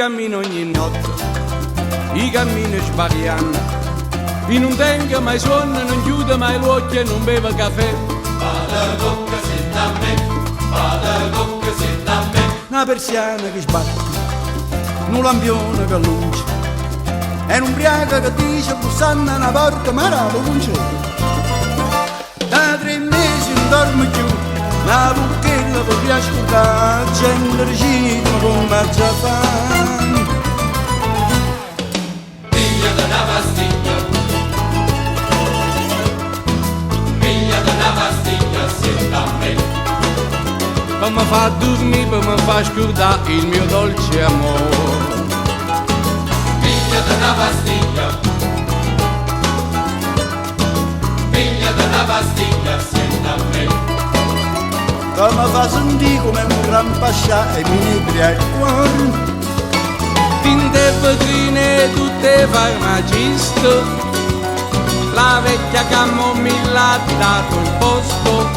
cammino ogni notte, i cammini sbagliano, in un tenga mai sonno, non chiude mai l'occhio e non beve caffè. Vada bocca se da me, vada bocca se da me. Una persiana che sbatte, un lampione che luce, e un'ubriaca che dice bussando una porta ma la non c'è. Da 3 mesi non dormo più, una bucchella per ascoltare, gente recita come già fa. Figlia da una pastiglia, figlia da una pastiglia se da me. Per mi fa dormire, per mi fa scordare il mio dolce amore. Figlia da una pastiglia, figlia da una pastiglia se da me. Come fa sentire come un gran pascià e mi ebria il cuore. Tinte vetrine tutte farmaciste, la vecchia camomilla ha dato il posto.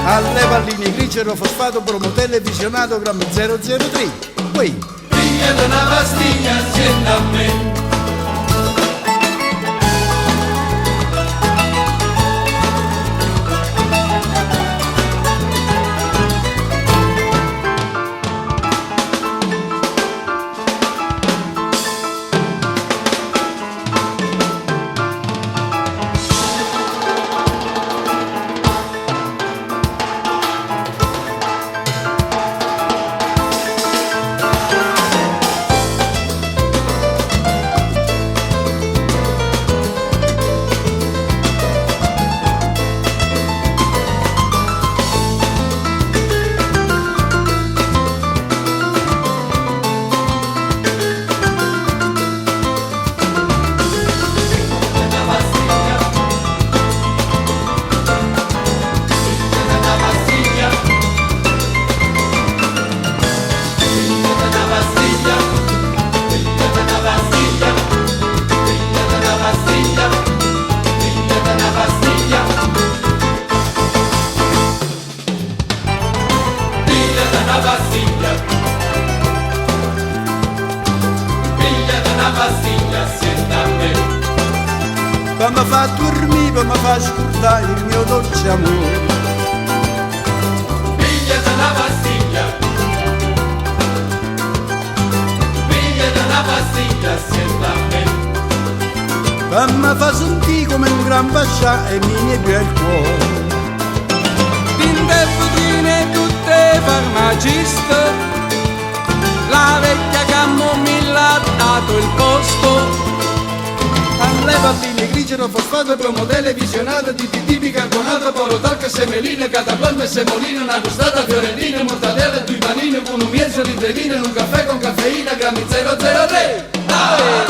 Alle palline grigio fosfato promotele visionato grammi 003. Qui Figlia da una pastiglia se da me. per mi fa dormire, per mi fa scordare il mio dolce amore. Pigliate una pastiglia, pigliate una pastiglia assieme a me. Per mi fa sentire come un gran pascià e mi nebia il cuore. Tinte vetrine tutte farmaciste, la vecchia camomilla ha dato il posto. Alle palline grigio fosfato e promodele visionate di bicarbonato, porotalca, semeline, cataplasma e semolina, una costata, fiorellina, mortadella, due panini con un miezzo di brevine, un caffè con caffeina, grammi 003.